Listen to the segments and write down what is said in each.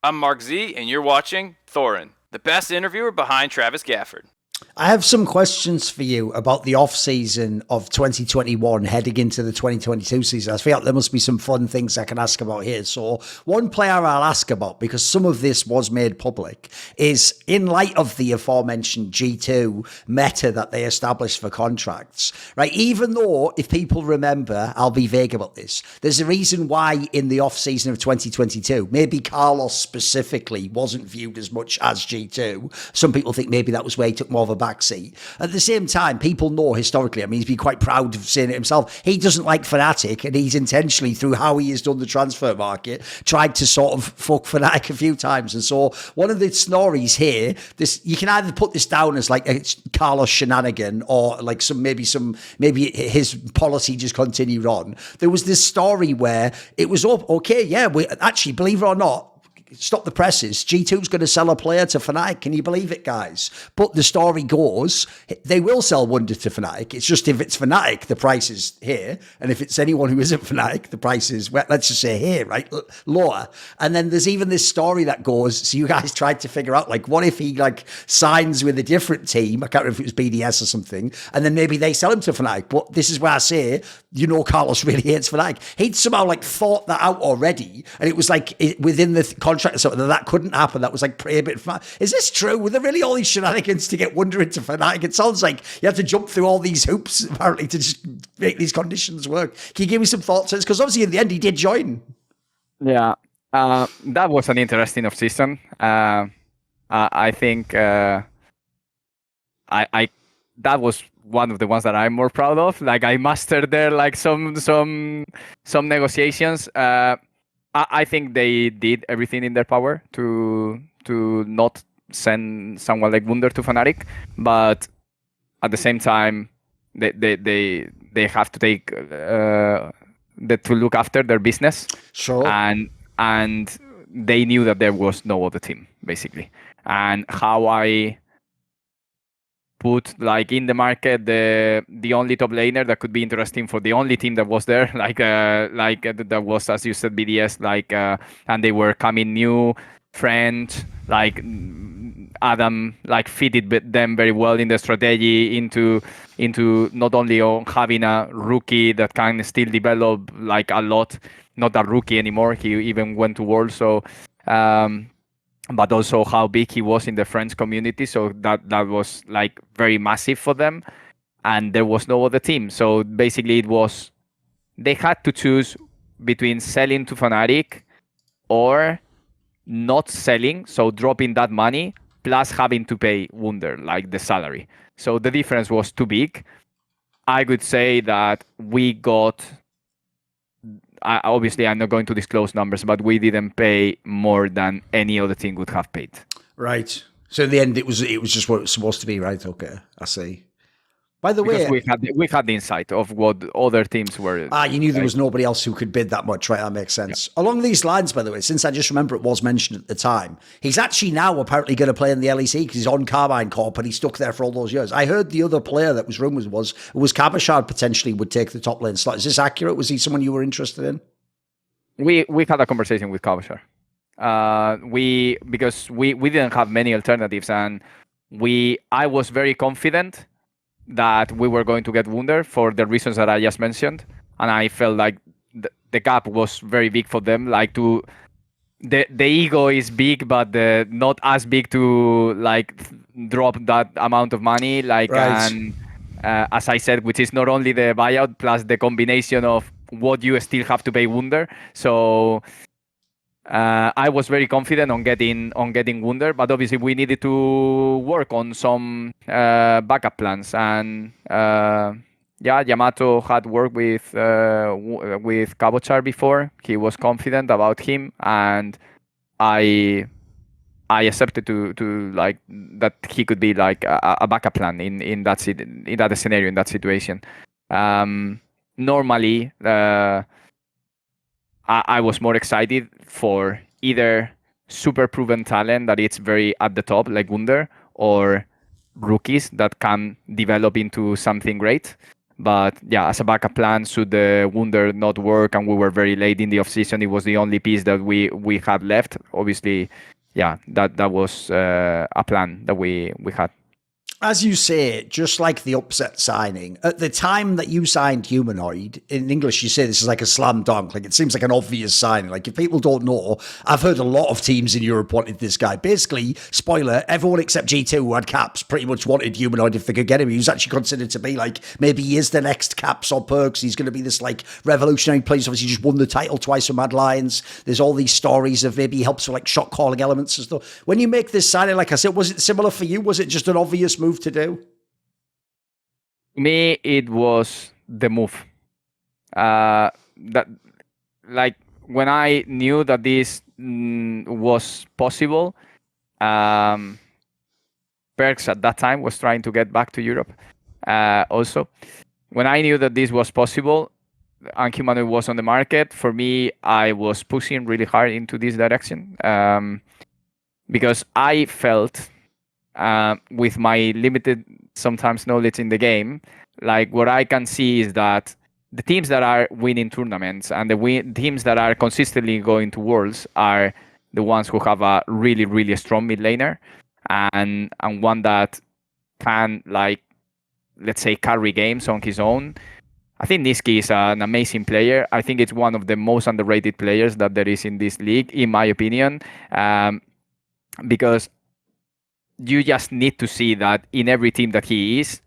I'm Mark Z, and you're watching Thorin, the best interviewer behind Travis Gafford. I have some questions for you about the off season of 2021 heading into the 2022 season. I feel like there must be some fun things I can ask about here. So one player I'll ask about, because some of this was made public, is in light of the aforementioned G2 meta that they established for contracts, right? Even though, if people remember, I'll be vague about this, there's a reason why in the off season of 2022, maybe Carlos specifically wasn't viewed as much as G2. Some people think maybe that was where he took more of a backseat. At the same time, people know historically, I mean, he's been quite proud of saying it himself, he doesn't like FNATIC, and he's intentionally, through how he has done the transfer market, tried to sort of fuck FNATIC a few times. And so one of the stories here, this, you can either put this down as like a Carlos shenanigan, or like maybe his policy just continued on. There was this story where it was okay, yeah, we actually, believe it or not, stop the presses, G2's going to sell a player to FNATIC. Can you believe it, guys? But the story goes, they will sell Wunder to FNATIC. It's just if it's FNATIC, the price is here. And if it's anyone who isn't FNATIC, the price is, well, let's just say here, right? Lower. And then there's even this story that goes, so you guys tried to figure out, like, what if he, like, signs with a different team? I can't remember if it was BDS or something. And then maybe they sell him to FNATIC. But this is where I say, you know, Carlos really hates FNATIC. He'd somehow, like, thought that out already. And it was, like, within the contract or something, that couldn't happen. That was like prohibited. Is this true? Were there really all these shenanigans to get Wunder into FNATIC? It sounds like you have to jump through all these hoops apparently to just make these conditions work. Can you give me some thoughts? Because obviously in the end he did join. Yeah, that was an interesting off-season. I think I that was one of the ones that I'm more proud of. Like I mastered there like some negotiations. I think they did everything in their power to not send someone like Wunder to FNATIC, but at the same time, they have to take to look after their business. Sure. And they knew that there was no other team basically, and how I put like in the market the only top laner that could be interesting for the only team that was there, like that was, as you said, BDS, and they were coming new friends, like Adam, like fitted them very well in the strategy into not only on having a rookie that can still develop like a lot, not a rookie anymore, he even went to World, so but also how big he was in the French community. So that was like very massive for them. And there was no other team. So basically they had to choose between selling to FNATIC or not selling, so dropping that money, plus having to pay Wunder, like the salary. So the difference was too big. I would say that we got... obviously, I'm not going to disclose numbers, but we didn't pay more than any other team would have paid. Right. So in the end, it was just what it was supposed to be, right? Okay, I see. By the way, we had the insight of what other teams were. You knew there was nobody else who could bid that much, right? That makes sense. Yeah. Along these lines, by the way, since I just remember it was mentioned at the time, he's actually now apparently going to play in the LEC because he's on Carmine Corp and he's stuck there for all those years. I heard the other player that was rumours was Kabashard potentially would take the top lane slot. Is this accurate? Was he someone you were interested in? We had a conversation with Kabashard. Because we didn't have many alternatives, and I was very confident that we were going to get Wunder for the reasons that I just mentioned, and I felt like the gap was very big for them. Like the ego is big, but not as big to like drop that amount of money. Like right. And as I said, which is not only the buyout plus the combination of what you still have to pay Wunder. So I was very confident on getting Wunder, but obviously we needed to work on some backup plans. And Yamato had worked with Kabashard before. He was confident about him, and I accepted to like that he could be like a backup plan in that scenario, in that situation. Normally, I was more excited for either super proven talent that it's very at the top, like Wunder, or rookies that can develop into something great. But yeah, as a backup plan, should the Wunder not work and we were very late in the offseason, it was the only piece that we had left. Obviously, yeah, that was a plan that we had. As you say, just like the upset signing, at the time that you signed Humanoid, in English you say this is like a slam dunk, like it seems like an obvious signing. Like if people don't know, I've heard a lot of teams in Europe wanted this guy. Basically, spoiler, everyone except G2 who had Caps pretty much wanted Humanoid if they could get him. He was actually considered to be like, maybe he is the next Caps or Perks. He's going to be this like revolutionary player. Obviously, he just won the title twice for Mad Lions. There's all these stories of maybe he helps with like shot calling elements and stuff. When you make this signing, like I said, was it similar for you? Was it just an obvious move to do? Me, it was the move. That like when I knew that this was possible, Perks at that time was trying to get back to Europe. Also, when I knew that this was possible and Humanoid was on the market, for me, I was pushing really hard into this direction because I felt. With my limited sometimes knowledge in the game, like what I can see is that the teams that are winning tournaments and the teams that are consistently going to Worlds are the ones who have a really, really strong mid laner and one that can, like, let's say, carry games on his own. I think Niski is an amazing player. I think it's one of the most underrated players that there is in this league, in my opinion, because you just need to see that in every team that he is,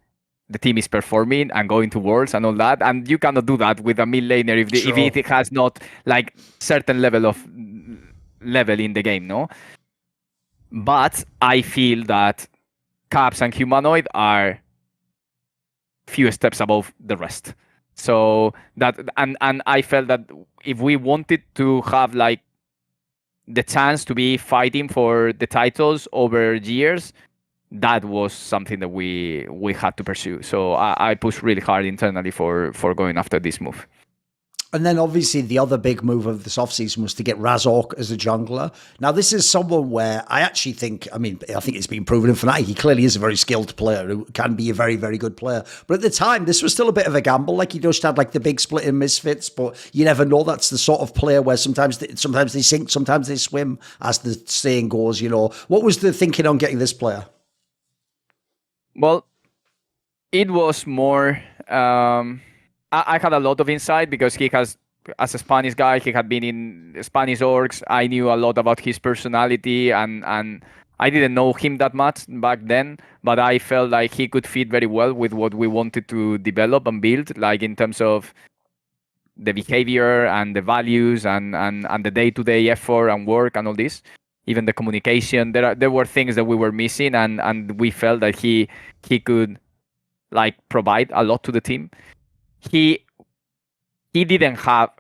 the team is performing and going to Worlds and all that. And you cannot do that with a mid laner if it has not like certain level in the game, no? But I feel that Caps and Humanoid are few steps above the rest. So that and I felt that if we wanted to have like the chance to be fighting for the titles over years, that was something that we had to pursue. So I pushed really hard internally for going after this move. And then obviously the other big move of this offseason was to get Razork as a jungler. Now, this is someone where I actually think, I think it's been proven in FNATIC. He clearly is a very skilled player who can be a very, very good player. But at the time, this was still a bit of a gamble. Like, he just had like the big split in Misfits, but you never know. That's the sort of player where sometimes they sink, sometimes they swim, as the saying goes, you know. What was the thinking on getting this player? Well, it was more... I had a lot of insight because he has, as a Spanish guy, he had been in Spanish orgs. I knew a lot about his personality and I didn't know him that much back then, but I felt like he could fit very well with what we wanted to develop and build, like in terms of the behavior and the values and the day-to-day effort and work and all this. Even the communication, there were things that we were missing and we felt that he could like provide a lot to the team. He didn't have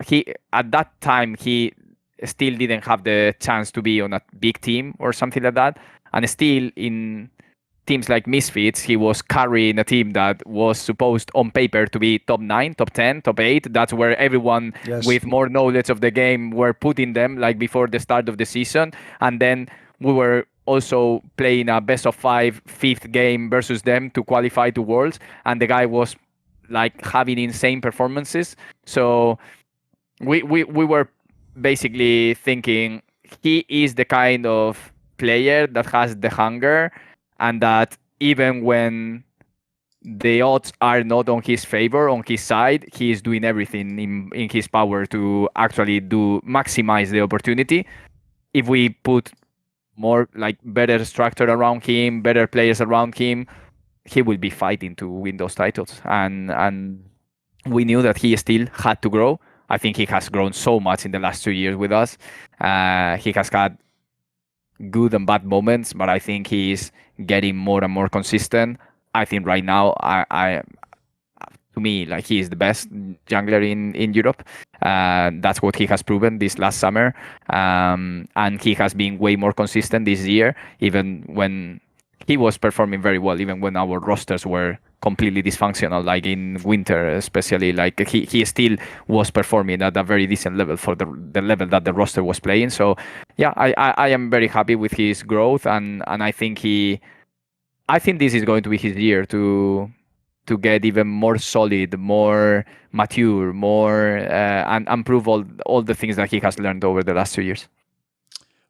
at that time he still didn't have the chance to be on a big team or something like that, and still in teams like Misfits he was carrying a team that was supposed on paper to be top 9, top 10, top 8. That's where everyone with more knowledge of the game were putting them, like before the start of the season. And then we were also playing a best of 5 fifth game versus them to qualify to Worlds, and the guy was like having insane performances. So we were basically thinking he is the kind of player that has the hunger, and that even when the odds are not on his favor, on his side, he is doing everything in his power to actually maximize the opportunity. If we put more like better structure around him, better players around him, he will be fighting to win those titles. And we knew that he still had to grow. I think he has grown so much in the last 2 years with us. He has had good and bad moments, but I think he is getting more and more consistent. I think right now, to me, like, he is the best jungler in Europe. That's what he has proven this last summer. And he has been way more consistent this year, even when he was performing very well, even when our rosters were completely dysfunctional, like in winter especially. Like he still was performing at a very decent level for the level that the roster was playing. So yeah, I am very happy with his growth, and I think this is going to be his year to to get even more solid, more mature, more and prove all the things that he has learned over the last 2 years.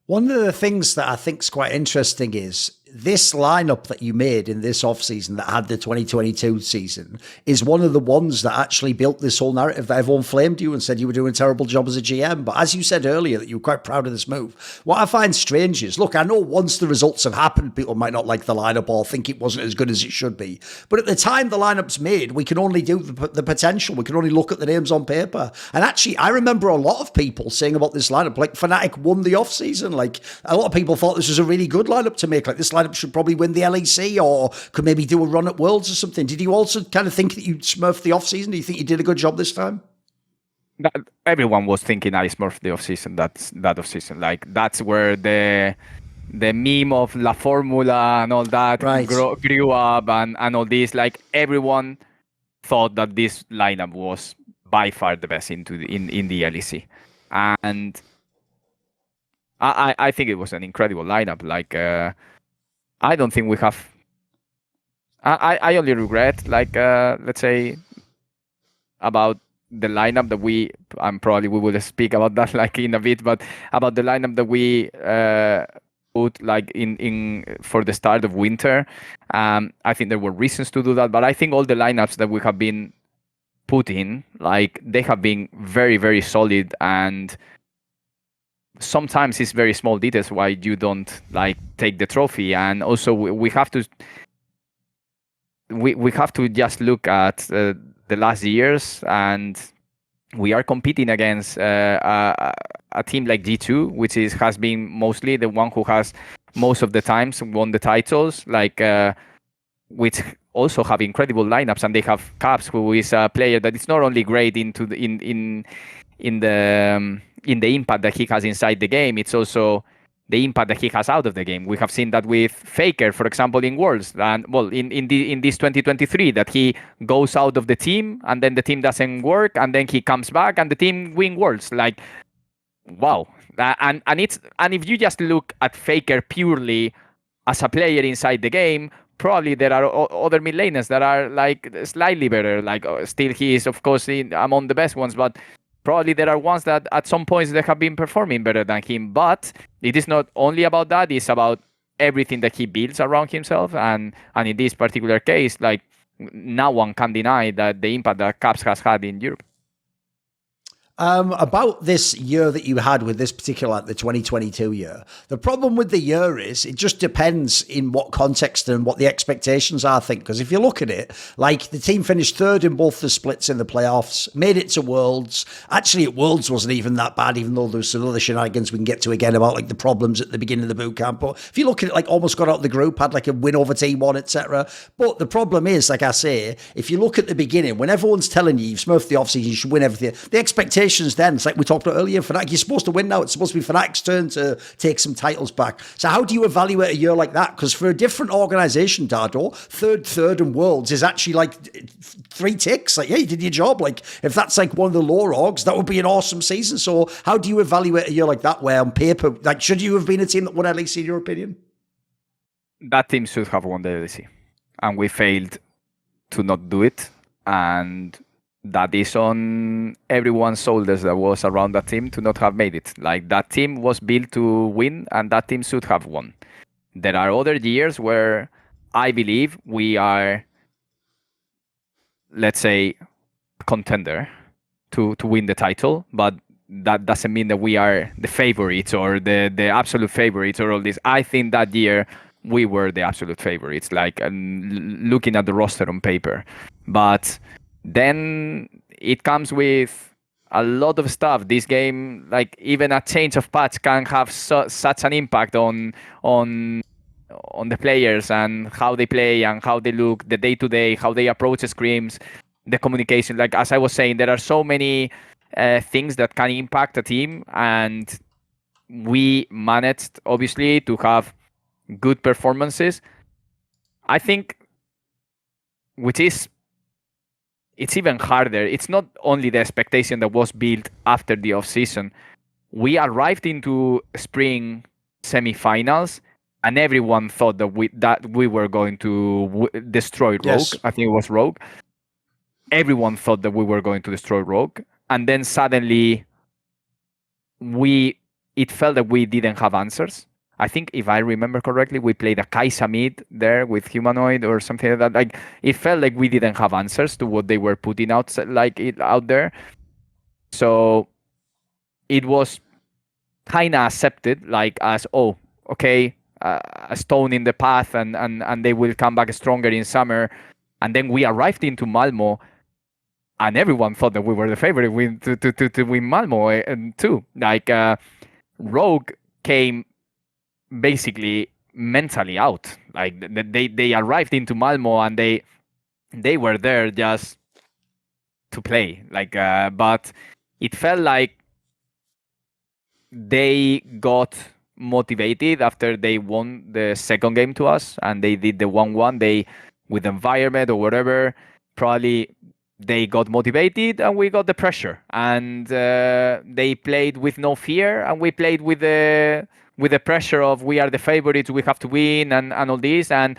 One of the things that I think is quite interesting is this lineup that you made in this offseason that had the 2022 season is one of the ones that actually built this whole narrative that everyone flamed you and said you were doing a terrible job as a GM. But as you said earlier, that you were quite proud of this move. What I find strange is, look, I know once the results have happened, people might not like the lineup or think it wasn't as good as it should be. But at the time the lineup's made, we can only do the potential. We can only look at the names on paper. And actually, I remember a lot of people saying about this lineup, like FNATIC won the offseason. Like a lot of people thought this was a really good lineup to make. Like this lineup should probably win the LEC or could maybe do a run at Worlds or something. Did you also kind of think that you smurfed the offseason? Do you think you did a good job this time? Everyone was thinking I smurfed the offseason. That offseason. Like that's where the meme of La Formula and all that grew up and all this. Like everyone thought that this lineup was by far the best in the LEC. And I think it was an incredible lineup. Like I don't think we have. I only regret, like let's say, about the lineup that we. And probably we will speak about that like in a bit, but about the lineup that we put like in for the start of winter. I think there were reasons to do that, but I think all the lineups that we have been put in, like they have been very, very solid, and sometimes it's very small details why you don't like take the trophy. And also we have to just look at the last years, and we are competing against a team like G2, which has been mostly the one who has most of the times won the titles, like which also have incredible lineups, and they have Caps, who is a player that is not only great into the in the impact that he has inside the game, it's also the impact that he has out of the game. We have seen that with Faker, for example, in Worlds, and well, in this 2023, that he goes out of the team and then the team doesn't work, and then he comes back and the team win Worlds. Like, wow! And if you just look at Faker purely as a player inside the game, probably there are other mid laners that are like slightly better. Like still, he is of course among the best ones, but probably there are ones that at some points they have been performing better than him. But it is not only about that, it's about everything that he builds around himself. And in this particular case, like no one can deny that the impact that Caps has had in Europe. About this year that you had with this particular, like the 2022 year, the problem with the year is it just depends in what context and what the expectations are, I think. Because if you look at it, like the team finished third in both the splits in the playoffs, made it to Worlds. Actually, at Worlds wasn't even that bad, even though there's some other shenanigans we can get to again about like the problems at the beginning of the boot camp. But if you look at it, like almost got out of the group, had like a win over T1, etc. But the problem is, like I say, if you look at the beginning, when everyone's telling you you've smurfed the offseason, you should win everything, the expectation then, it's like we talked about earlier, FNATIC, you're supposed to win now. It's supposed to be FNATIC's turn to take some titles back. So how do you evaluate a year like that? Because for a different organisation, Dardo, third and Worlds is actually like 3 ticks. Like, yeah, you did your job. Like, if that's like one of the lower orgs, that would be an awesome season. So how do you evaluate a year like that where on paper, like, should you have been a team that won LEC in your opinion? That team should have won the LEC. And we failed to not do it. And that is on everyone's shoulders that was around that team to not have made it. Like, that team was built to win, and that team should have won. There are other years where I believe we are, let's say, contender to win the title, but that doesn't mean that we are the favorites or the absolute favorites or all this. I think that year we were the absolute favorites, like looking at the roster on paper. But then it comes with a lot of stuff. This game, like even a change of patch can have such an impact on the players and how they play and how they look, the day-to-day, how they approach scrims, the communication. Like, as I was saying, there are so many things that can impact a team, and we managed, obviously, to have good performances. I think, it's even harder. It's not only the expectation that was built after the off-season. We arrived into spring semifinals and everyone thought that we were going to destroy Rogue. Yes. I think it was Rogue. Everyone thought that we were going to destroy Rogue, and then suddenly it felt that we didn't have answers. I think if I remember correctly, we played a Kaisa mid there with Humanoid or something like that. Like it felt like we didn't have answers to what they were putting out out there. So it was kind of accepted, like as okay, a stone in the path, and they will come back stronger in summer. And then we arrived into Malmo, and everyone thought that we were the favorite to win Malmo too. Like Rogue came basically mentally out. Like they arrived into Malmo and they were there just to play. Like but it felt like they got motivated after they won the second game to us, and they did the 1-1. They, with environment or whatever, probably they got motivated, and we got the pressure, and they played with no fear, and we played with the pressure of we are the favorites, we have to win, and all this, and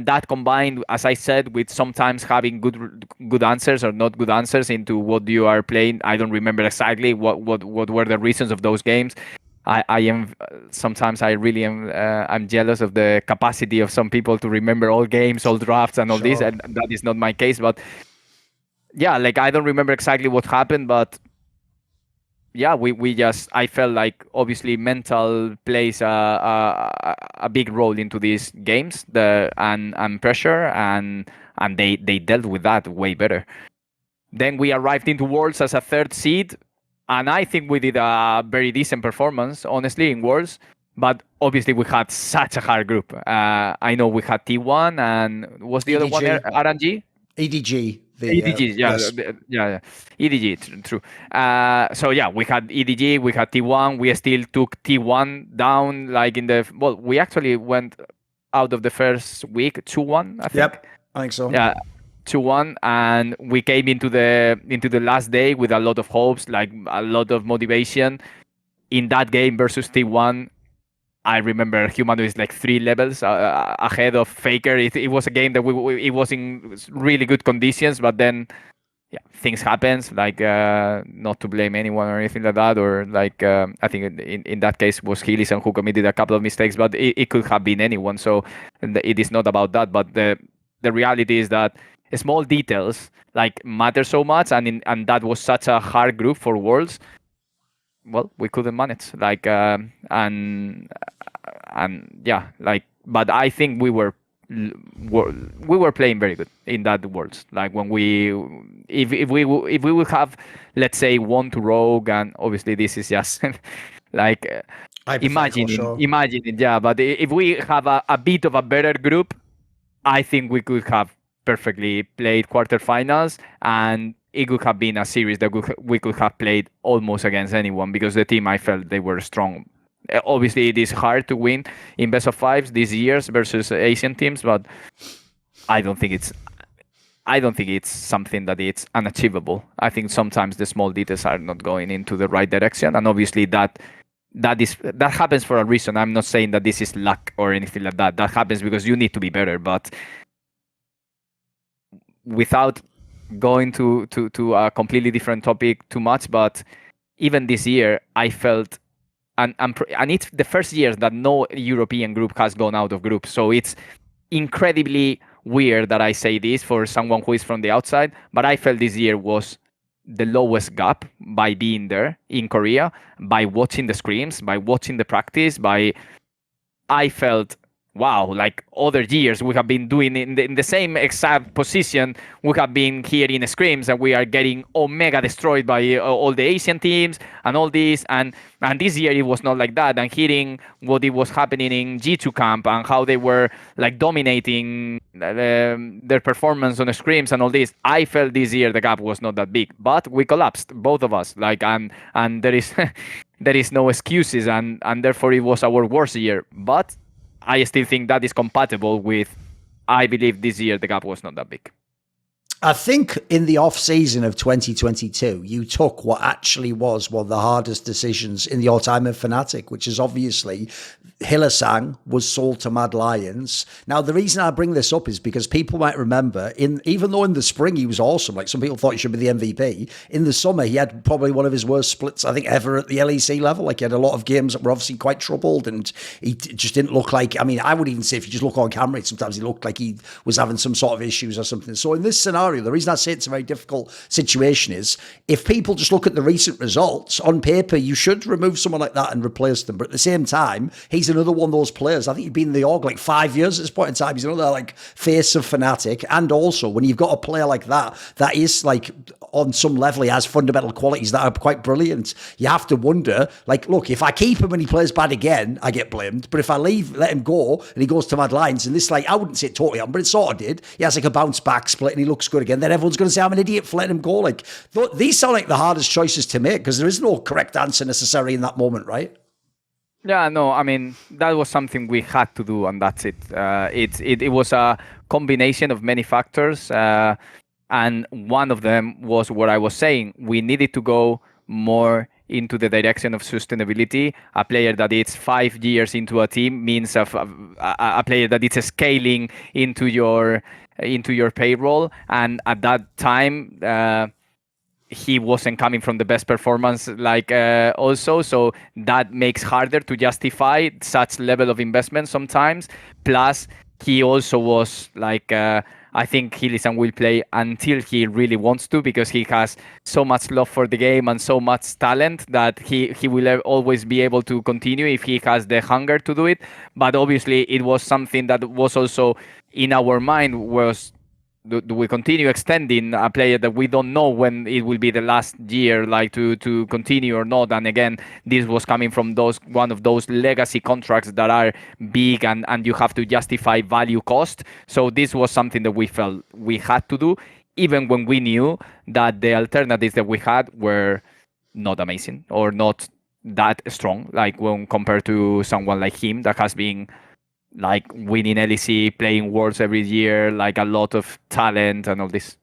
that combined, as I said, with sometimes having good answers or not good answers into what you are playing. I don't remember exactly what were the reasons of those games. I am sometimes I really am I'm jealous of the capacity of some people to remember all games, all drafts, and all this, and that is not my case. But yeah, like I don't remember exactly what happened, but yeah, we just, I felt like obviously mental plays a big role into these games, and pressure, and they dealt with that way better. Then we arrived into Worlds as a third seed, and I think we did a very decent performance, honestly, in Worlds. But obviously we had such a hard group. I know we had T1, and was the other one RNG? EDG. EDG, yes. yeah. EDG, true. So yeah, we had EDG, we had T1. We still took T1 down, like we actually went out of the first week 2-1, I think. Yep, I think so. Yeah, 2-1, and we came into the last day with a lot of hopes, like a lot of motivation. In that game versus T1, I remember Humano is like 3 levels ahead of Faker. It was a game that it was in really good conditions, but then yeah, things happens. Like not to blame anyone or anything like that, or like I think in that case was Hilison who committed a couple of mistakes, but it could have been anyone. So it is not about that. But the reality is that small details like matter so much, and that was such a hard group for Worlds. Well, we couldn't manage, like and yeah, like, but I think we were playing very good in that Worlds. Like when if we would have, let's say, won to Rogue, and obviously this is just like imagine, yeah. But if we have a bit of a better group, I think we could have perfectly played quarterfinals, and it could have been a series that we could have played almost against anyone, because the team, I felt they were strong. Obviously, it is hard to win in best of fives these years versus Asian teams, but I don't think it's something that it's unachievable. I think sometimes the small details are not going into the right direction, and obviously that happens for a reason. I'm not saying that this is luck or anything like that. That happens because you need to be better, but without going to a completely different topic too much, but even this year I felt, and it's the first year that no European group has gone out of group, so it's incredibly weird that I say this for someone who is from the outside, but I felt this year was the lowest gap by being there in Korea, by watching the scrims, by watching the practice, I felt, wow, like other years we have been doing in the same exact position, we have been here in scrims, and we are getting omega destroyed by all the Asian teams and all this, and this year it was not like that. And hearing what it was happening in G2 camp and how they were like dominating their performance on the scrims and all this, I felt this year the gap was not that big, but we collapsed, both of us, like, and there is there is no excuses, and therefore it was our worst year. But I still think that is compatible with, I believe this year the gap was not that big. I think in the off season of 2022, you took what actually was one of the hardest decisions in your time at Fnatic, which is obviously Hylissang was sold to Mad Lions. Now, the reason I bring this up is because people might remember, even though in the spring he was awesome, like some people thought he should be the MVP, in the summer he had probably one of his worst splits, I think, ever at the LEC level. Like he had a lot of games that were obviously quite troubled, and he just didn't look like, I mean, I would even say if you just look on camera, sometimes he looked like he was having some sort of issues or something. So in this scenario, the reason I say it's a very difficult situation is if people just look at the recent results, on paper, you should remove someone like that and replace them. But at the same time, he's another one of those players. I think he'd been in the org like 5 years at this point in time. He's another like face of Fnatic. And also when you've got a player like that, that is like on some level, he has fundamental qualities that are quite brilliant. You have to wonder, like, look, if I keep him and he plays bad again, I get blamed. But if I let him go and he goes to Mad Lions, and this, like, I wouldn't say it totally happened, but it sort of did. He has like a bounce back split and he looks good again. Then everyone's going to say I'm an idiot for letting him go. Like, these sound like the hardest choices to make because there is no correct answer necessarily in that moment, right? Yeah, no, I mean, that was something we had to do, and that's it. It was a combination of many factors, and one of them was what I was saying. We needed to go more into the direction of sustainability. A player that is 5 years into a team means a player that is scaling into your payroll, and at that time, he wasn't coming from the best performance also, so that makes harder to justify such level of investment sometimes. Plus he also was like I think Hylissang will play until he really wants to, because he has so much love for the game and so much talent that he will always be able to continue if he has the hunger to do it. But obviously it was something that was also in our mind, was do we continue extending a player that we don't know when it will be the last year, like to continue or not? And again, this was coming from one of those legacy contracts that are big and you have to justify value cost. So this was something that we felt we had to do, even when we knew that the alternatives that we had were not amazing or not that strong, like when compared to someone like him that has been like winning LEC, playing Worlds every year, like a lot of talent and all this.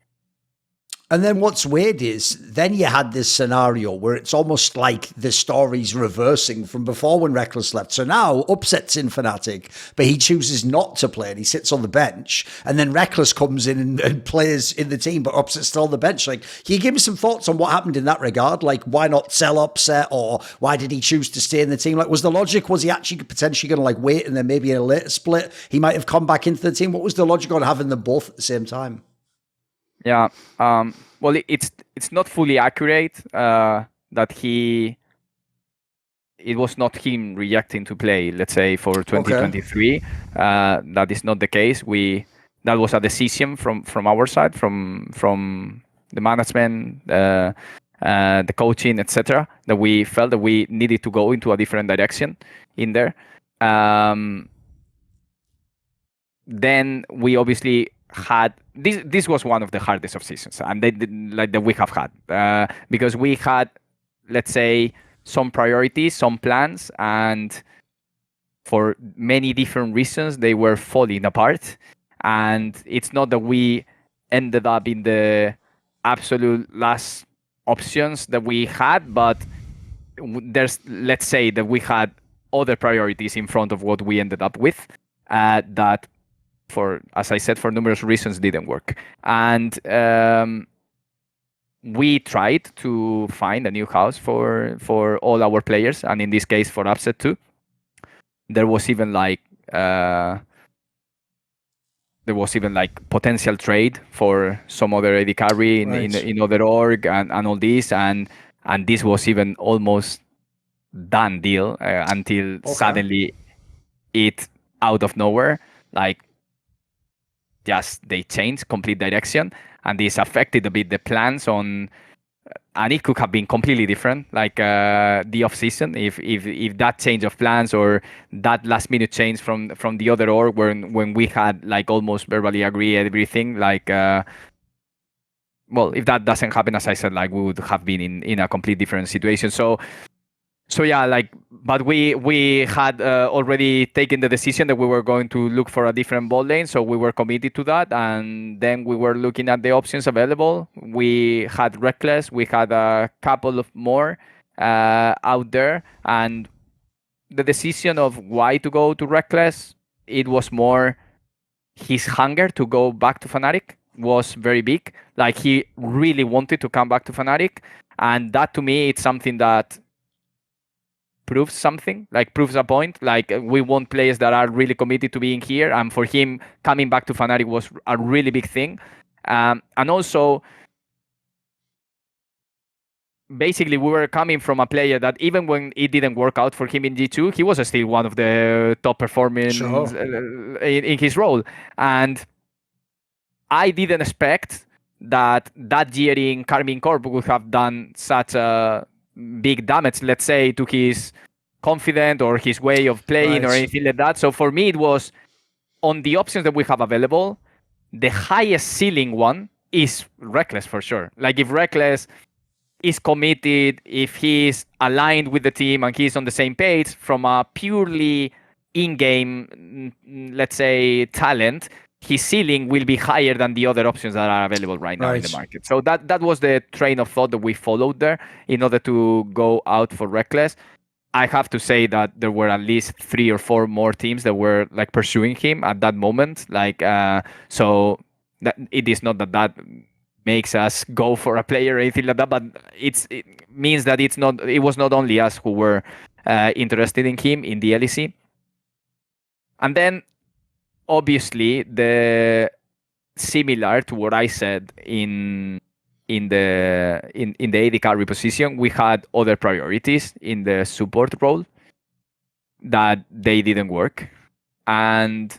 And then what's weird is then you had this scenario where it's almost like the story's reversing from before when Reckless left. So now Upset's in Fnatic, but he chooses not to play and he sits on the bench. And then Reckless comes in and plays in the team, but Upset's still on the bench. Like, can you give me some thoughts on what happened in that regard? Like, why not sell Upset, or why did he choose to stay in the team? Like, was the logic, was he actually potentially going to like wait and then maybe in a later split, he might have come back into the team? What was the logic on having them both at the same time? Yeah, well, it's not fully accurate that it was not him rejecting to play, let's say, for 2023. Okay. That is not the case. That was a decision from our side, from the management, the coaching, etc., that we felt that we needed to go into a different direction in there. Then we obviously had this was one of the hardest of seasons, and that we have had because we had, let's say, some priorities, some plans, and for many different reasons they were falling apart. And it's not that we ended up in the absolute last options that we had, but let's say that we had other priorities in front of what we ended up with that, as I said, for numerous reasons, didn't work. And we tried to find a new house for all our players, and in this case for Upset too. There was even like potential trade for some other AD carry in other org and all this, and this was even almost done deal until suddenly it out of nowhere, like, just they changed complete direction, and this affected a bit the plans on, and it could have been completely different, like the off season, if that change of plans or that last minute change from the other org when we had like almost verbally agree everything, like well, if that doesn't happen, as I said, like we would have been in a complete different situation. So So yeah, but we had already taken the decision that we were going to look for a different ball lane, so we were committed to that, and then we were looking at the options available. We had Reckless, we had a couple of more out there, and the decision of why to go to Reckless, it was more his hunger to go back to Fnatic was very big. Like, he really wanted to come back to Fnatic, and that to me, it's something that proves something, like proves a point. Like, we want players that are really committed to being here, and for him coming back to Fnatic was a really big thing. And also, basically, we were coming from a player that even when it didn't work out for him in G2, he was still one of the top performing in his role. And I didn't expect that year in Karmine Corp would have done such a big damage, let's say, to his confidence or his way of playing or anything like that. So for me, it was on the options that we have available, the highest ceiling one is Reckless for sure. Like, if Reckless is committed, if he's aligned with the team and he's on the same page from a purely in-game, let's say, talent, his ceiling will be higher than the other options that are available right now in the market. So that was the train of thought that we followed there in order to go out for Reckless. I have to say that there were at least 3 or 4 more teams that were like pursuing him at that moment. Like, so that it is not that makes us go for a player or anything like that, but it means that it was not only us who were interested in him in the LEC. And then obviously, similar to what I said in the AD carry position, we had other priorities in the support role that they didn't work. And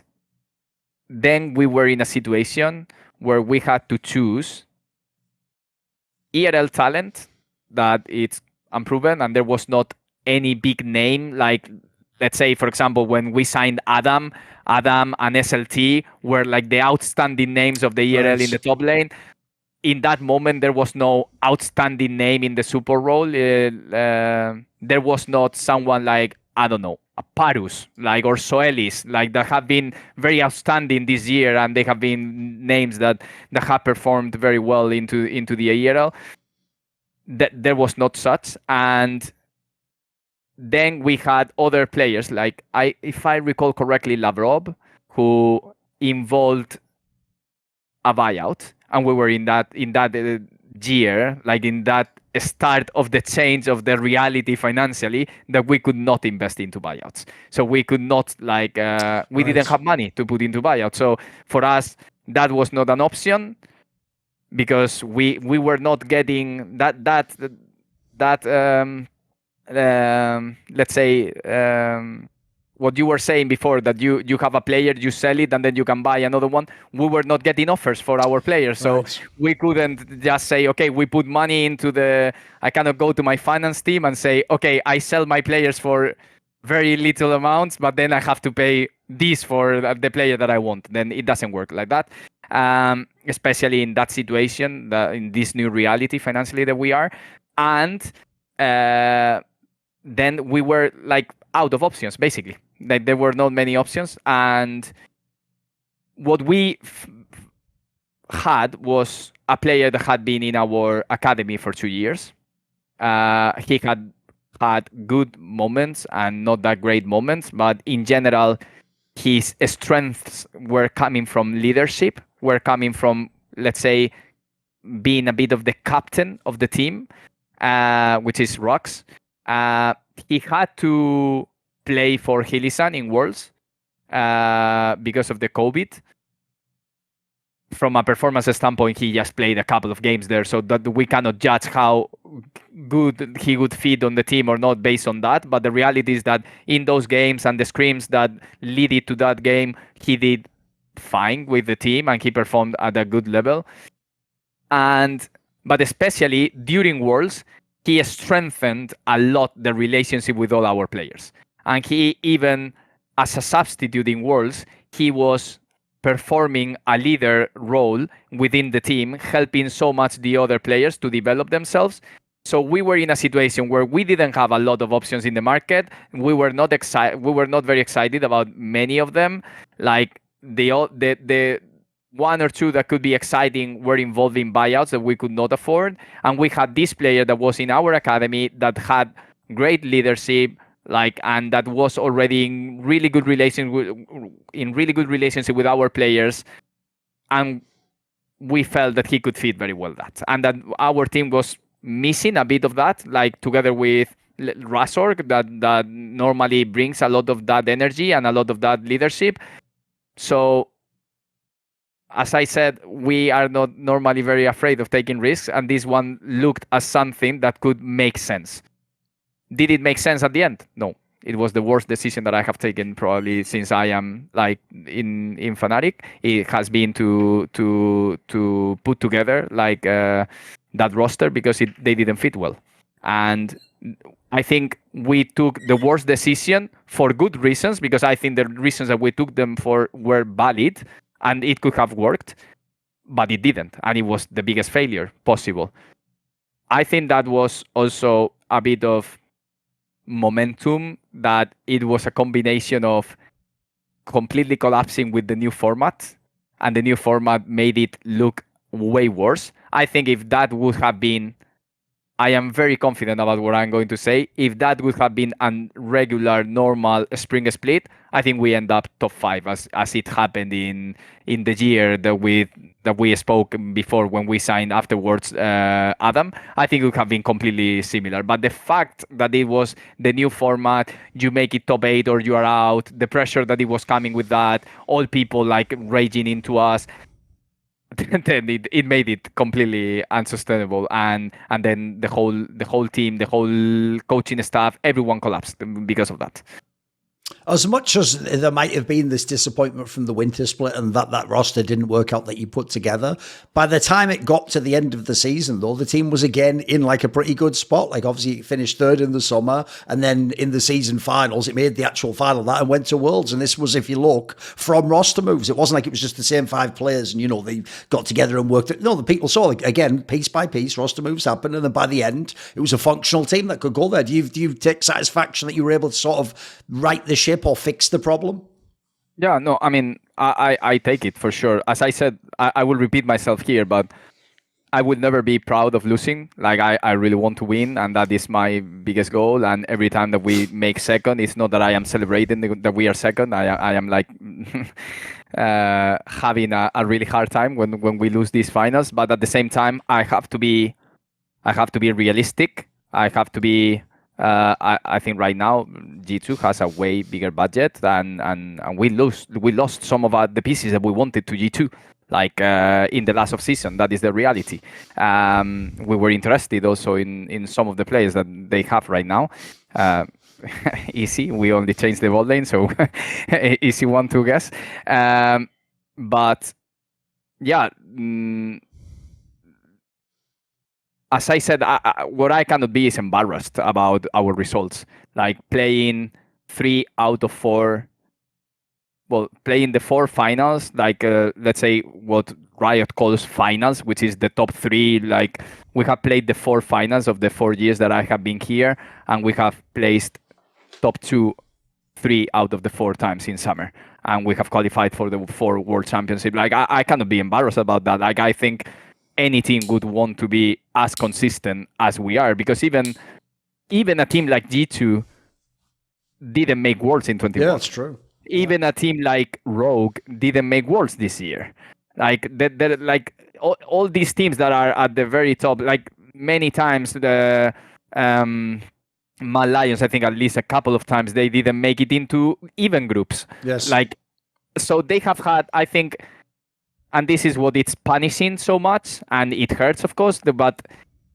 then we were in a situation where we had to choose ERL talent that it's unproven, and there was not any big name. Like, let's say, for example, when we signed Adam and SLT were like the outstanding names of the ERL in the top lane. In that moment, there was no outstanding name in the support role. There was not someone like, I don't know, a Parus, like, or Soelis, like, that have been very outstanding this year, and they have been names that have performed very well into the ERL. There was not such. And then we had other players, like, if I recall correctly, Lavrov, who involved a buyout, and we were in that year, like in that start of the change of the reality financially, that we could not invest into buyouts. So we could not, like, we didn't have money to put into buyouts. So for us, that was not an option, because we were not getting that let's say, what you were saying before, that you have a player, you sell it, and then you can buy another one. We were not getting offers for our players, so we couldn't just say, okay, we put money into I cannot go to my finance team and say, okay, I sell my players for very little amounts, but then I have to pay this for the player that I want. Then it doesn't work like that, especially in that situation, in this new reality financially that we are. And then we were like out of options, basically. Like, there were not many options, and what we had was a player that had been in our academy for 2 years. He had good moments and not that great moments, but in general, his strengths were coming from leadership, were coming from, let's say, being a bit of the captain of the team, which is Rox. He had to play for Hilisan in Worlds because of the COVID. From a performance standpoint, he just played a couple of games there, so that we cannot judge how good he would fit on the team or not based on that. But the reality is that in those games and the scrims that led to that game, he did fine with the team and he performed at a good level. But especially during Worlds, he strengthened a lot the relationship with all our players. And he, even as a substitute in Worlds, he was performing a leader role within the team, helping so much the other players to develop themselves. So we were in a situation where we didn't have a lot of options in the market. We were not very excited about many of them. Like the one or two that could be exciting were involved in buyouts that we could not afford. And we had this player that was in our academy that had great leadership, and that was already in really good relationship with our players. And we felt that he could fit very well that. And that our team was missing a bit of that, together with Razork, that normally brings a lot of that energy and a lot of that leadership. So, as I said, we are not normally very afraid of taking risks, and this one looked as something that could make sense. Did it make sense at the end? No. It was the worst decision that I have taken probably since I am in FNATIC. It has been to put together that roster because they didn't fit well. And I think we took the worst decision for good reasons, because I think the reasons that we took them for were valid and it could have worked, but it didn't. And it was the biggest failure possible. I think that was also a bit of momentum, that it was a combination of completely collapsing with the new format, and the new format made it look way worse. I think if that would have been, I am very confident about what I'm going to say, if that would have been a regular, normal spring split, I think we end up top 5 as it happened in the year that we spoke before when we signed afterwards, Adam. I think it would have been completely similar. But the fact that it was the new format, you make it top 8 or you are out, the pressure that it was coming with that, all people raging into us, then it made it completely unsustainable, and then the whole team, the whole coaching staff, everyone collapsed because of that. As much as there might have been this disappointment from the winter split and that roster didn't work out that you put together, by the time it got to the end of the season, though, the team was again in a pretty good spot. Obviously it finished 3rd in the summer, and then in the season finals, it made the actual final that and went to Worlds. And this was, if you look, from roster moves. It wasn't like it was just the same 5 players and, they got together and worked it. No, the people saw, again, piece by piece, roster moves happened. And then by the end, it was a functional team that could go there. Do you take satisfaction that you were able to sort of right the ship or fix the problem? Yeah, no, I mean, I take it for sure. As I said, I will repeat myself here, but I would never be proud of losing. I really want to win, and that is my biggest goal. And every time that we make second, it's not that I am celebrating that we are second. I am having a really hard time when we lose these finals. But at the same time, I have to be realistic. I have to be. I think right now G2 has a way bigger budget, and we lost some of the pieces that we wanted to G2, in the last of season. That is the reality. We were interested also in some of the players that they have right now. Easy, we only changed the ball lane, so easy one to guess. But yeah. As I said, what I cannot be is embarrassed about our results. Playing 3 out of 4, playing the 4 finals, let's say what Riot calls finals, which is the top 3. We have played the 4 finals of the 4 years that I have been here, and we have placed top 2, 3 out of the 4 times in summer, and we have qualified for the 4 World Championship. I cannot be embarrassed about that. I think any team would want to be as consistent as we are, because even a team like G2 didn't make Worlds in 21. Yeah, that's true. Even a team like Rogue didn't make Worlds this year. All these teams that are at the very top, many times the Mad Lions, I think at least a couple of times, they didn't make it into even groups. Yes. So they have had, I think, and this is what it's punishing so much, and it hurts, of course, but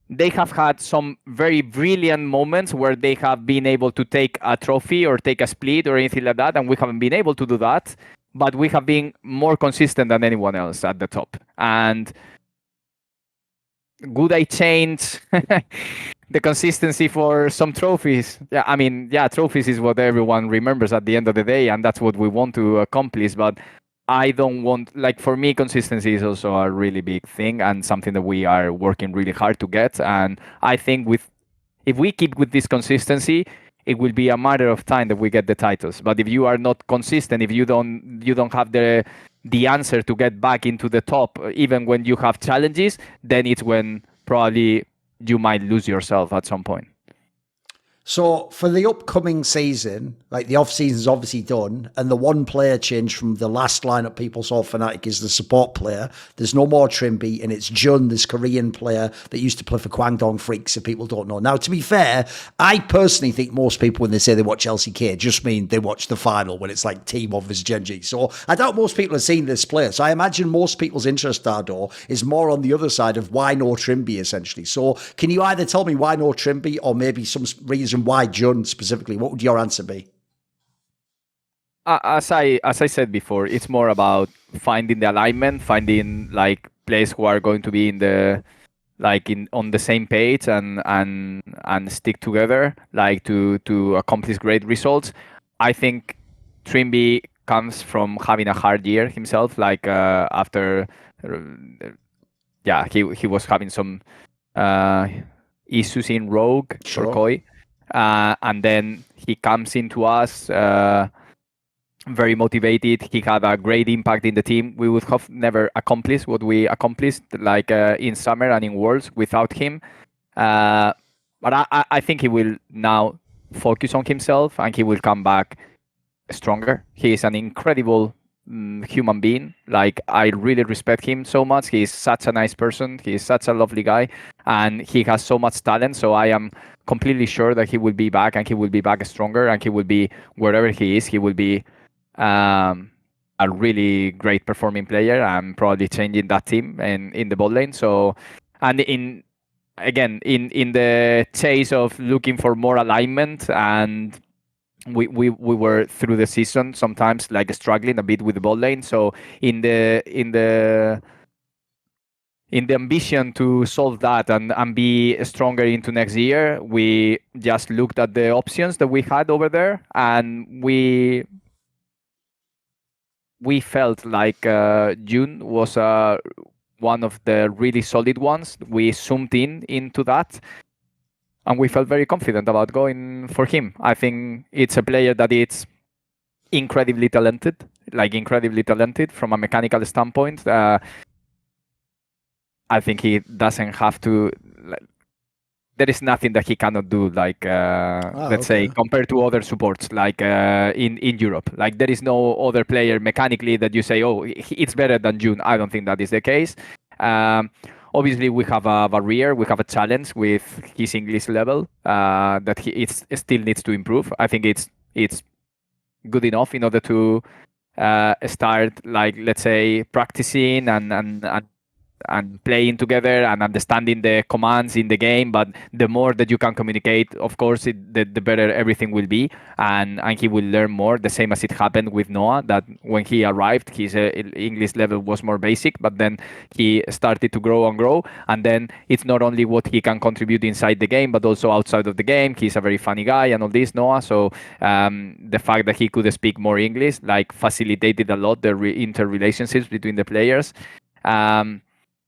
they have had some very brilliant moments where they have been able to take a trophy or take a split or anything like that, and we haven't been able to do that, but we have been more consistent than anyone else at the top. And would I change the consistency for some trophies? Yeah, I mean, trophies is what everyone remembers at the end of the day, and that's what we want to accomplish, but I don't want, like, for me, consistency is also a really big thing and something that we are working really hard to get. And I think if we keep with this consistency, it will be a matter of time that we get the titles. But if you are not consistent, if you don't have the answer to get back into the top, even when you have challenges, then it's when probably you might lose yourself at some point. So for the upcoming season, like the off season's obviously done, and the one player change from the last lineup people saw Fnatic is the support player. There's no more Trimby, and it's Jun, this Korean player that used to play for Kwangdong Freaks, if people don't know. Now, to be fair, I personally think most people, when they say they watch LCK, just mean they watch the final when it's like Team of versus Genji. So I doubt most people have seen this player. So I imagine most people's interest, Dardo, is more on the other side of why no Trimby, essentially. So can you either tell me why no Trimby, or maybe some reason why Jun specifically? What would your answer be? As I said before, it's more about finding the alignment, finding like players who are going to be in the on the same page and stick together, like to accomplish great results. I think Trimby comes from having a hard year himself, like after he was having some issues in Rogue Sure. or Koi. And then he comes into us very motivated. He had a great impact in the team. We would have never accomplished what we accomplished, like in summer and in Worlds, without him. But I think he will now focus on himself, and he will come back stronger. He is an incredible human being. Like, I really respect him so much. He is such a nice person. He is such a lovely guy, and he has so much talent. So I am completely sure that he will be back, and he will be back stronger, and he will be, wherever he is, he will be a really great performing player and probably changing that team in the bot lane. So, and in the chase of looking for more alignment, and we were through the season sometimes like struggling a bit with the bot lane. So in the ambition to solve that and be stronger into next year, we just looked at the options that we had over there, and we felt like June was one of the really solid ones. We zoomed into that, and we felt very confident about going for him. I think it's a player that is incredibly talented from a mechanical standpoint. I think he doesn't have to. There is nothing that he cannot do, let's say, compared to other supports, like in Europe. Like, there is no other player mechanically that you say, oh, it's better than June. I don't think that is the case. Obviously, we have a barrier, we have a challenge with his English level that he still needs to improve. I think it's good enough in order to start, like, let's say, practicing and playing together and understanding the commands in the game. But the more that you can communicate, of course, the better everything will be, and he will learn more, the same as it happened with Noah, that when he arrived, his English level was more basic, but then he started to grow, and then it's not only what he can contribute inside the game, but also outside of the game. He's a very funny guy and all this, Noah, so the fact that he could speak more English, like, facilitated a lot the interrelationships between the players.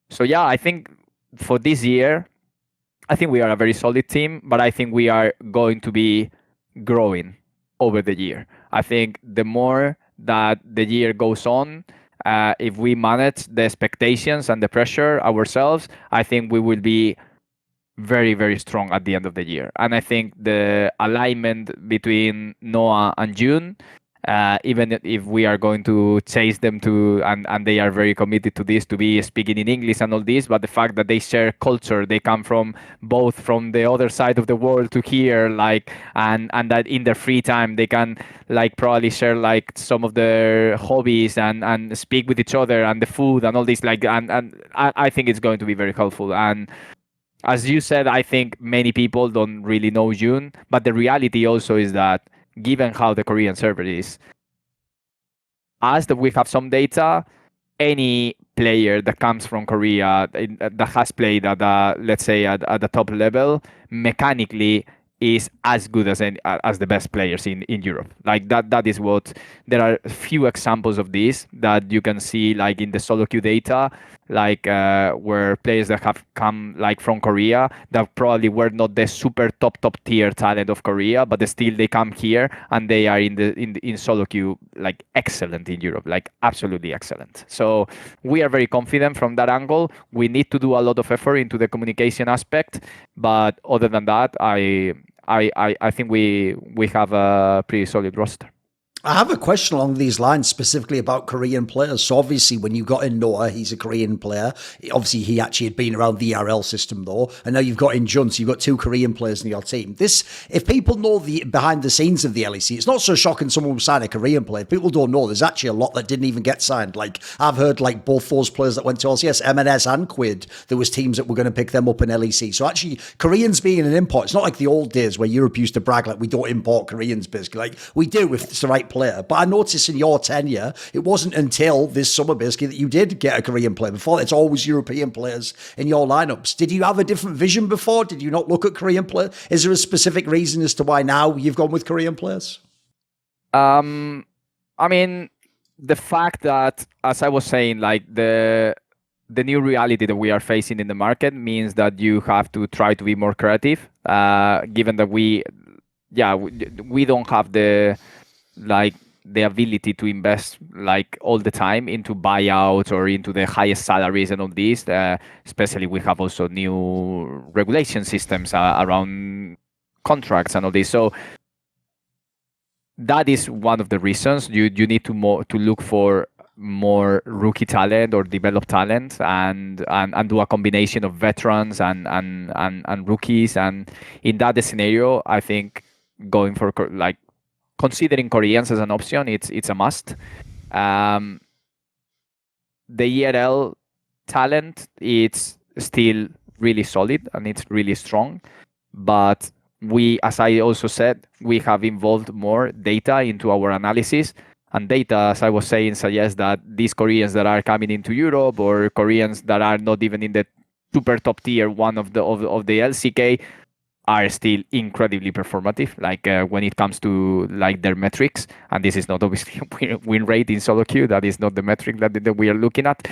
So yeah, I think for this year, I think we are a very solid team, but I think we are going to be growing over the year. I think the more that the year goes on, if we manage the expectations and the pressure ourselves, I think we will be very, very strong at the end of the year. And I think the alignment between Noah and June, even if we are going to chase them to, and they are very committed to this, to be speaking in English and all this, but the fact that they share culture, they come from both from the other side of the world to here, like, and that in their free time they can, like, probably share, like, some of their hobbies and speak with each other, and the food and all this, like, and I think it's going to be very helpful. And as you said, I think many people don't really know June, but the reality also is that, given how the Korean server is, as that we have some data, any player that comes from Korea that has played at let's say at the top level, mechanically is as good as the best players in Europe. Like that is what there are a few examples of this that you can see like in the solo queue data, like where players that have come like from Korea that probably were not the super top tier talent of Korea, but still they come here and they are in solo queue like excellent in Europe, like absolutely excellent. So we are very confident from that angle. We need to do a lot of effort into the communication aspect, but other than that, I think we have a pretty solid roster. I have a question along these lines specifically about Korean players. So obviously when you got in Noah, he's a Korean player. Obviously he actually had been around the ERL system though. And now you've got in Jun, so you've got 2 Korean players in your team. This, if people know the behind the scenes of the LEC, it's not so shocking someone will sign a Korean player. People don't know there's actually a lot that didn't even get signed. Like I've heard like both those players that went to LCS, MNS and Quid, there was teams that were going to pick them up in LEC. So actually Koreans being an import, it's not like the old days where Europe used to brag like we don't import Koreans basically. Like we do if it's the right player. But I noticed in your tenure, it wasn't until this summer basically that you did get a Korean player. Before, it's always European players in your lineups. Did you have a different vision before? Did you not look at Korean players? Is there a specific reason as to why now you've gone with Korean players? I mean, the fact that, as I was saying, like the new reality that we are facing in the market means that you have to try to be more creative. Given that we don't have the ability to invest like all the time into buyouts or into the highest salaries and all this. Especially we have also new regulation systems around contracts and all this. So that is one of the reasons you need to look for more rookie talent or developed talent and do a combination of veterans and rookies. And in that scenario, I think going for like considering Koreans as an option, it's a must. The ERL talent, it's still really solid and it's really strong, but we, as I also said, we have involved more data into our analysis, and data, as I was saying, suggests that these Koreans that are coming into Europe or Koreans that are not even in the super top tier one of the LCK are still incredibly performative, like when it comes to like their metrics. And this is not obviously win rate in solo queue. That is not the metric that we are looking at.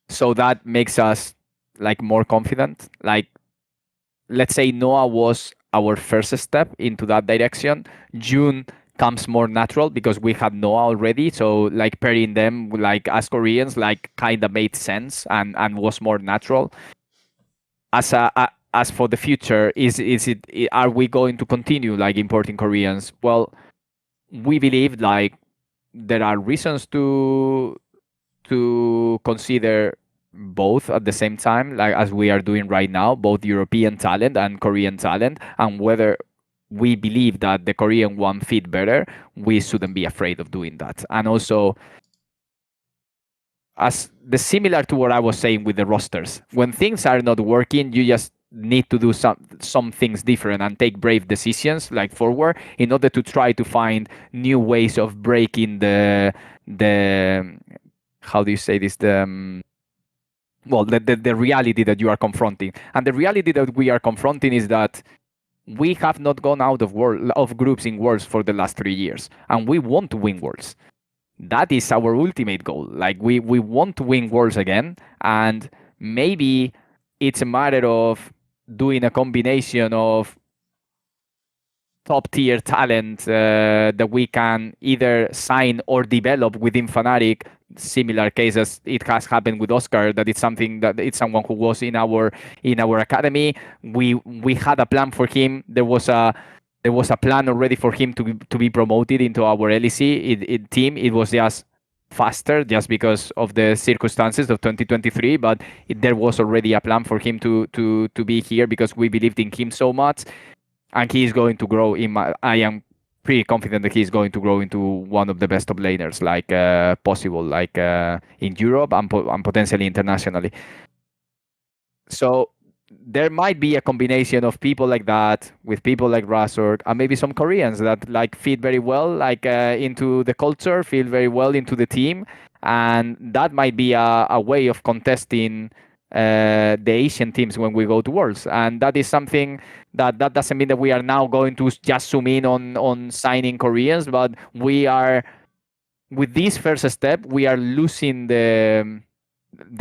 So that makes us like more confident. Like, let's say Noah was our first step into that direction. June comes more natural because we had Noah already. So like pairing them like as Koreans, like kind of made sense and was more natural. As for the future, are we going to continue like importing Koreans? Well, we believe like there are reasons to consider both at the same time, like as we are doing right now, both European talent and Korean talent, and whether we believe that the Korean one fit better, we shouldn't be afraid of doing that. And also, as the similar to what I was saying with the rosters, when things are not working, you just need to do some things different and take brave decisions like forward in order to try to find new ways of breaking the how do you say this, the reality that you are confronting. And the reality that we are confronting is that we have not gone out of groups in Worlds for the last 3 years, and we want to win Worlds. That is our ultimate goal. Like we want to win Worlds again, and maybe it's a matter of doing a combination of top tier talent that we can either sign or develop within FNATIC. Similar cases it has happened with Oscar, that it's something that it's someone who was in our academy. We had a plan for him. There was a plan already for him to be promoted into our LEC team. It was just faster just because of the circumstances of 2023, but there was already a plan for him to be here because we believed in him so much, and he is going to grow. I am pretty confident that he's going to grow into one of the best top laners like possible, like in Europe and potentially internationally. So there might be a combination of people like that with people like Razork and maybe some Koreans that like fit very well like into the culture, feel very well into the team, and that might be a way of contesting the Asian teams when we go to Worlds, and that is something that doesn't mean that we are now going to just zoom in on signing Koreans, but we are, with this first step, we are losing the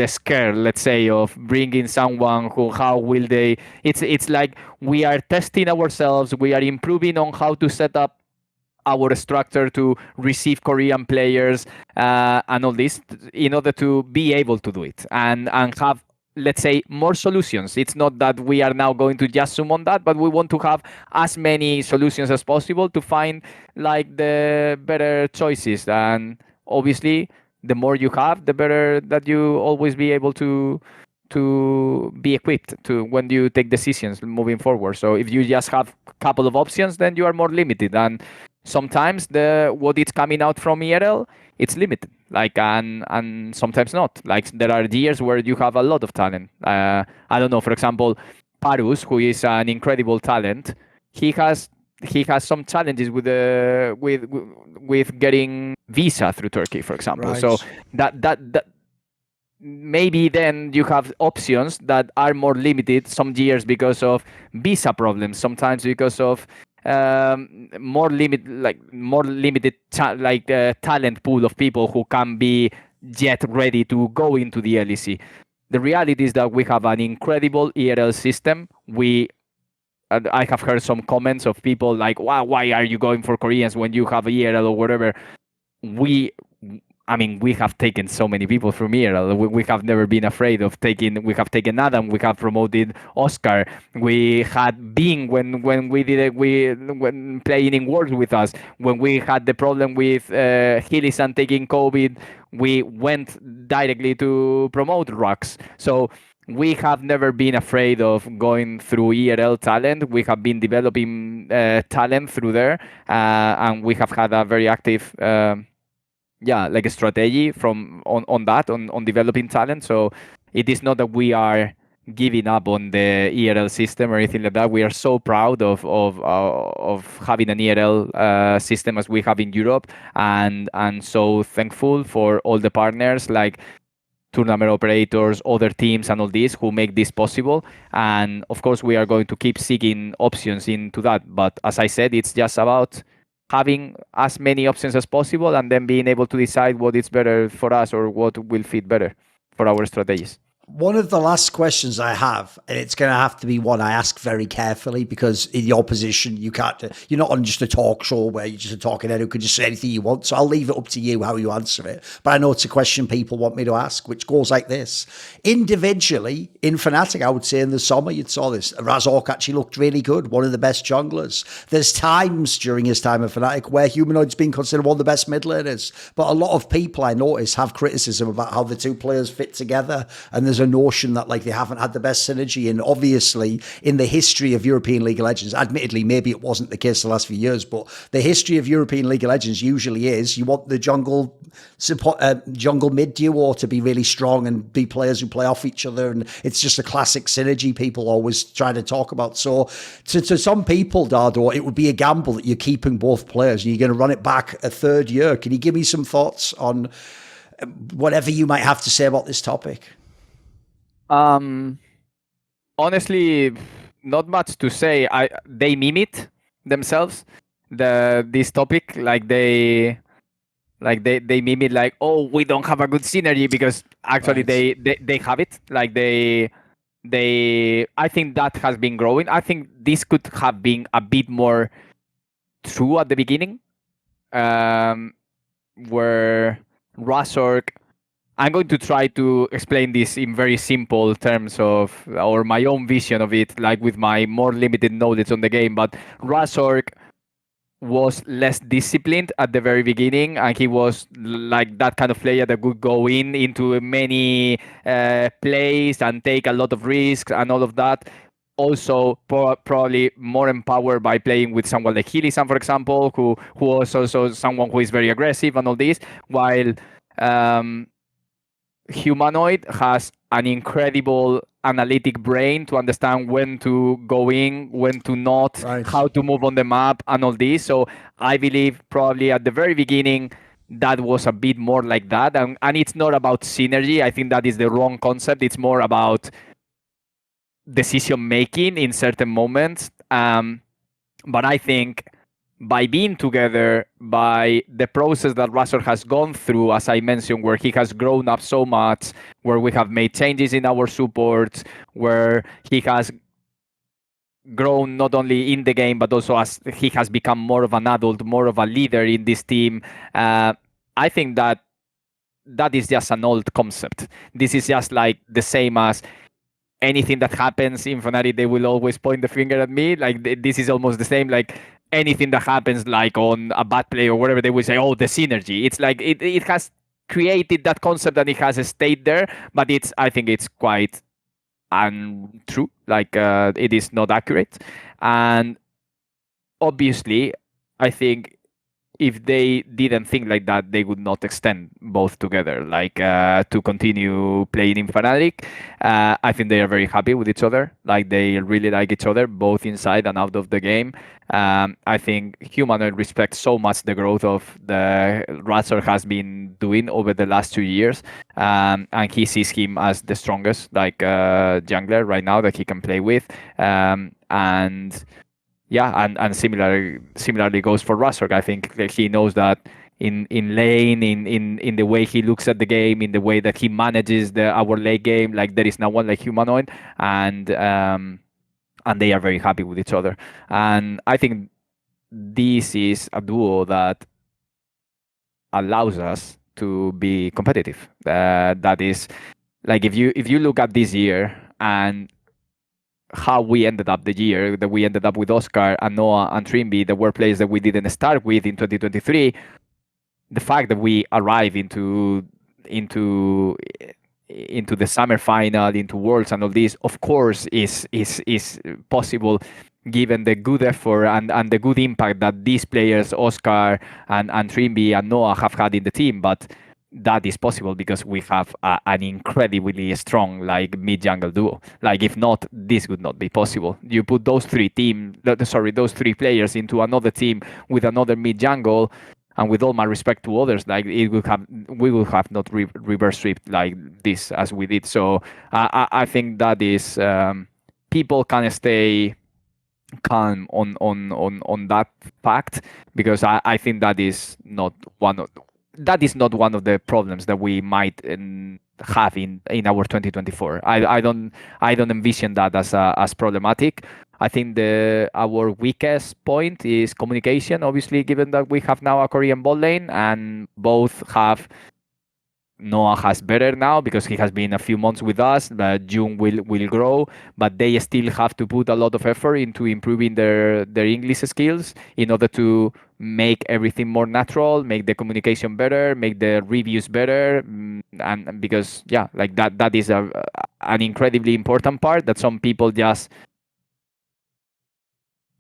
scare, let's say, of bringing someone who, how will they, it's like we are testing ourselves, we are improving on how to set up our structure to receive Korean players and all this in order to be able to do it and have, let's say, more solutions. It's not that we are now going to just zoom on that, but we want to have as many solutions as possible to find like the better choices. And obviously, the more you have, the better that you always be able to be equipped to when you take decisions moving forward. So if you just have a couple of options, then you are more limited. And sometimes what is coming out from ERL, it's limited. Like and sometimes not. Like there are years where you have a lot of talent. I don't know. For example, Parus, who is an incredible talent, he has some challenges with getting visa through Turkey, for example. Right. So that maybe then you have options that are more limited some years because of visa problems, sometimes because of more limited talent pool of people who can be yet ready to go into the LEC. The reality is that we have an incredible ERL system. I have heard some comments of people like, wow, why are you going for Koreans when you have a ERL or whatever? We have taken so many people from ERL. We have never been afraid of taking. We have taken Adam. We have promoted Oscar. We had Bing when we did it. When playing in Worlds with us. When we had the problem with Hilisan taking COVID, we went directly to promote Rux. So we have never been afraid of going through ERL talent. We have been developing talent through there, and we have had a very active. Like a strategy on developing talent. So it is not that we are giving up on the ERL system or anything like that. We are so proud of having an ERL system as we have in Europe, and so thankful for all the partners like tournament operators, other teams, and all these who make this possible. And of course, we are going to keep seeking options into that. But as I said, it's just about having as many options as possible and then being able to decide what is better for us or what will fit better for our strategies. One of the last questions I have, and it's going to have to be one I ask very carefully, because in your position, you're not on just a talk show where you're just a talking head who can just say anything you want. So I'll leave it up to you how you answer it. But I know it's a question people want me to ask, which goes like this. Individually, in Fnatic, I would say in the summer, you saw this. Razork actually looked really good, one of the best junglers. There's times during his time at Fnatic where Humanoid's been considered one of the best mid laners. But a lot of people I notice have criticism about how the two players fit together. And there's a notion that like they haven't had the best synergy. And obviously in the history of European League of Legends, admittedly maybe it wasn't the case the last few years, but the history of European League of Legends usually is you want the jungle mid duo to be really strong and be players who play off each other, and it's just a classic synergy people always try to talk about. So to some people, Dardo, it would be a gamble that you're keeping both players and you're going to run it back a third year. Can you give me some thoughts on whatever you might have to say about this topic? Honestly, not much to say. They mimic themselves this topic, like they mimic like, oh, we don't have a good synergy, because actually they have it. Like they I think that has been growing. I think this could have been a bit more true at the beginning, where Razork, I'm going to try to explain this in very simple terms or my own vision of it, like with my more limited knowledge on the game. But Razork was less disciplined at the very beginning, and he was like that kind of player that would go into many plays and take a lot of risks and all of that. Also, probably more empowered by playing with someone like Hilisan, for example, who was also someone who is very aggressive and all this, while Humanoid has an incredible analytic brain to understand when to go in, when to not, right, how to move on the map and all this. So I believe probably at the very beginning, that was a bit more like that, and it's not about synergy. I think that is the wrong concept. It's more about decision making in certain moments. But I think by being together, by the process that Razor has gone through, as I mentioned, where he has grown up so much, where we have made changes in our support, where he has grown not only in the game, but also as he has become more of an adult, more of a leader in this team. I think that is just an old concept. This is just like the same as anything that happens in Fnatic, they will always point the finger at me. Like this is almost the same. Like anything that happens, like on a bad play or whatever, they will say, "Oh, the synergy." It's like it has created that concept and it has stayed there, but I think it's quite untrue. Like it is not accurate, and obviously, I think if they didn't think like that, they would not extend both together, like to continue playing in Fnatic. I think they are very happy with each other. Like they really like each other, both inside and out of the game. I think Humanoid respects so much the growth of the Razor has been doing over the last 2 years, and he sees him as the strongest, like jungler right now that he can play with, and yeah, and similarly goes for Razor. I think that he knows that in lane, in the way he looks at the game, in the way that he manages our late game, like there is no one like Humanoid, and they are very happy with each other. And I think this is a duo that allows us to be competitive. That is, like if you look at this year and how we ended up the year, that we ended up with Oscar and Noah and Trimby, that were players that we didn't start with in 2023. The fact that we arrive into the summer final, into Worlds and all this, of course, is possible given the good effort and the good impact that these players, Oscar and Trimby and Noah, have had in the team. But that is possible because we have an incredibly strong like mid jungle duo. Like if not, this would not be possible. You put those three players into another team with another mid jungle, and with all my respect to others, like we will have not reverse swept like this as we did. So I think that is people can stay calm on that fact, because I think that is not one of the problems that we might have in our 2024. I don't envision that as problematic. I think our weakest point is communication, obviously, given that we have now a Korean bot lane, and both have. Noah has better now because he has been a few months with us. June will grow, but they still have to put a lot of effort into improving their English skills in order to make everything more natural, make the communication better, make the reviews better, and because like that is an incredibly important part that some people just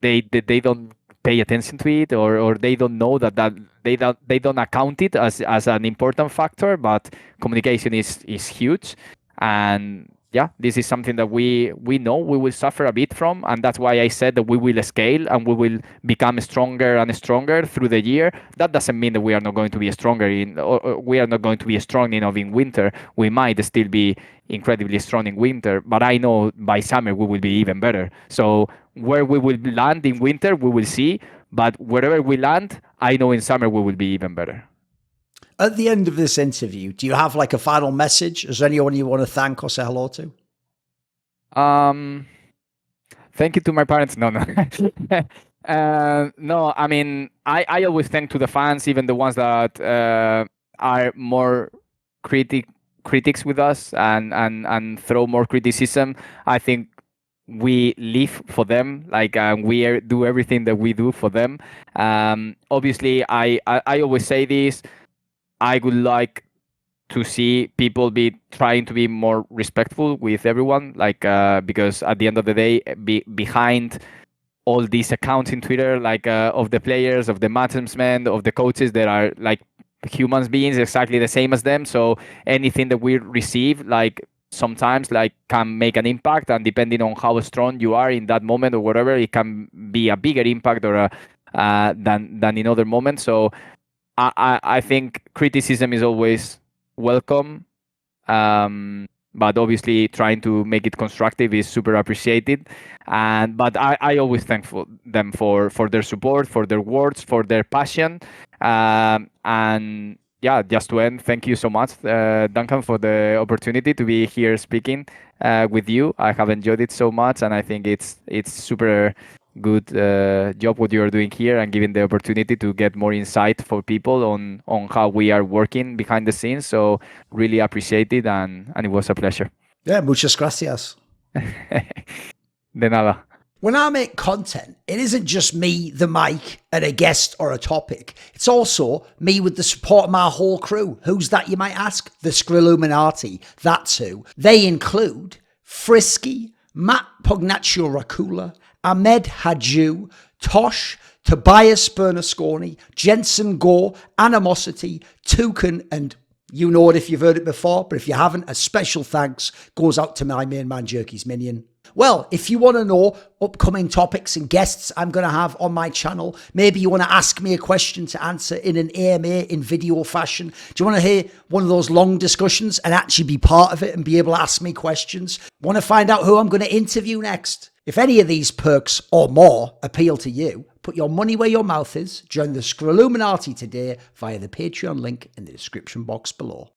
they don't pay attention to it, or they don't know that they don't account it as an important factor. But communication is huge, and this is something that we know we will suffer a bit from, and that's why I said that we will scale and we will become stronger and stronger through the year. That doesn't mean that we are not going to be stronger or we are not going to be strong enough in winter. We might still be incredibly strong in winter, but I know by summer we will be even better. So where we will land in winter, we will see. But wherever we land, I know in summer we will be even better. At the end of this interview, do you have like a final message? Is there anyone you want to thank or say hello to? Thank you to my parents. No. No, I mean, I always thank to the fans, even the ones that are more critics with us and throw more criticism. I think we live for them, like we do everything that we do for them. Obviously, I always say this. I would like to see people be trying to be more respectful with everyone, like because at the end of the day, behind all these accounts in Twitter, like of the players, of the management, of the coaches, there are like human beings exactly the same as them. So anything that we receive, like sometimes like can make an impact, and depending on how strong you are in that moment or whatever, it can be a bigger impact or than in other moments. So I think criticism is always welcome, but obviously trying to make it constructive is super appreciated. But I always thank them for their support, for their words, for their passion, and yeah, just to end, thank you so much, Duncan, for the opportunity to be here speaking with you. I have enjoyed it so much, and I think it's super good job what you are doing here and giving the opportunity to get more insight for people on how we are working behind the scenes. So really appreciate it, and it was a pleasure. Yeah, muchas gracias. De nada. When I make content, it isn't just me, the mic, and a guest or a topic. It's also me with the support of my whole crew. Who's that, you might ask? The Skrilluminati. That's who. They include Frisky, Matt Pugnatio Rajcula, Ahmed Hadjou, Tosh, Tobias Bernasconi, Jensen Goh, Animosity, Tooorin, and you know it if you've heard it before, but if you haven't, a special thanks goes out to my main man, Jerky's Minion. Well, if you want to know upcoming topics and guests I'm going to have on my channel, maybe you want to ask me a question to answer in an AMA in video fashion. Do you want to hear one of those long discussions and actually be part of it and be able to ask me questions? Want to find out who I'm going to interview next? If any of these perks or more appeal to you, put your money where your mouth is. Join the Skrilluminati today via the Patreon link in the description box below.